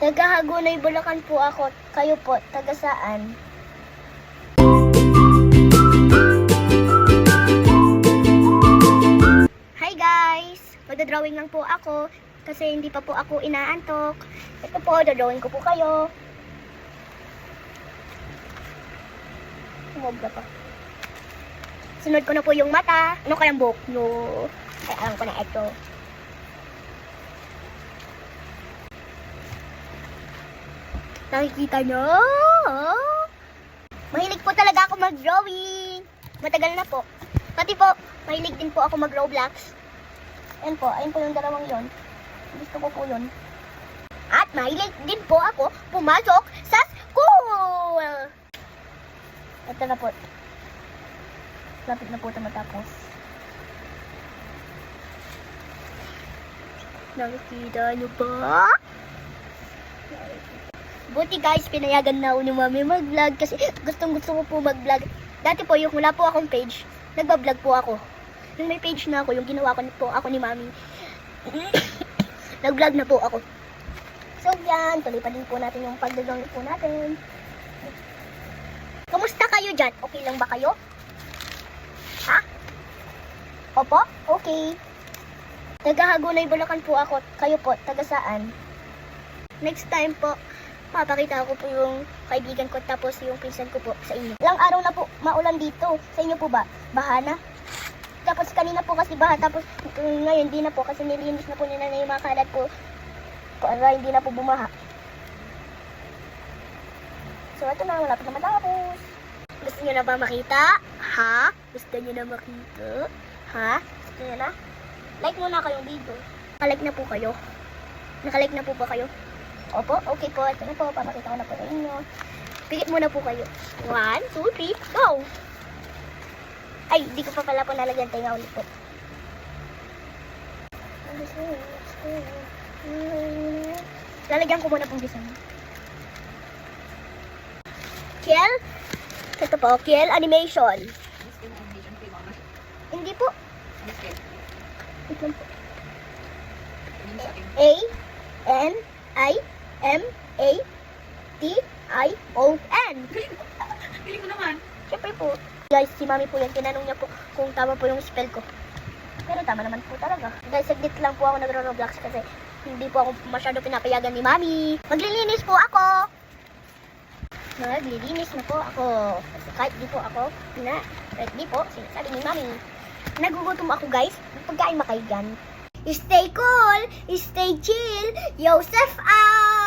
Taga-Hagonoy, Bulacan po ako. Kayo po, taga saan? Hi guys! Magdadrawing lang po ako kasi hindi pa po ako inaantok. Ito po, dadrawing ko po kayo. Humog na pa. Sunod ko na po yung mata. Ano kayang buhok nyo? Ay, alam ko na ito. Nakikita nyo? Mahilig po talaga ako mag-drawing. Matagal na po. Pati po, mahilig din po ako mag-Roblox. Ayun po yung dalawang yon. Gusto ko po yun. At mahilig din po ako pumasok sa school. Ito na po. Lapit na po ito matapos. Nakikita nyo ba? Buti guys, pinayagan na ako ni Mami mag-vlog kasi gustong-gusto ko po mag-vlog. Dati po, yung wala po akong page, nagba-vlog po ako. Yung may page na ako, yung ginawa ko po ako ni Mami, nag-vlog na po ako. So yan, tuloy pa din po natin yung pag-vlog po natin. Kamusta kayo dyan? Okay lang ba kayo? Ha? Opo? Okay. Taga-Hagonoy, Bulacan po ako. Kayo po, taga saan? Next time po, papakita ko po yung kaibigan ko tapos yung pinsan ko po sa inyo. Ilang araw na po maulan dito. Sa inyo po ba? Baha na? Tapos kanina po kasi baha. Tapos ngayon di na po kasi nilinis na po nila na yung mga kalat po para hindi na po bumaha. So ito na, malapit na matapos. Gusto nyo na ba makita? Ha? Gusto nyo na makita? Ha? Gusto nyo na? Like muna kayong video. Nakalike na po kayo? Nakalike na po ba kayo? Opo, okay po. Ito na po, papakita ko na po sa inyo. Pikit muna po kayo. 1, 2, 3, go! Ay, di ko pa pala po nalagyan tayo ulit po. Lalagyan ko muna pong design. Kiel? Ito po, Kiel Animation. Hindi po. Wait lang po. A-N-I-M-A-T-I-O-N. Pili ko naman. Siyempre po. Guys, si Mami po yan. Tinanong niya po kung tama po yung spell ko. Pero tama naman po talaga. Guys, saglit lang po ako nagro-Roblox kasi hindi po ako masyado pinapayagan ni Mami. Maglilinis po ako. Maglilinis na po ako. Kasi kahit di po ako kahit di po, sinasabi ni Mami. Nagugutom ako guys. Pagkain makaigan. Stay cool, stay chill, Yosef out!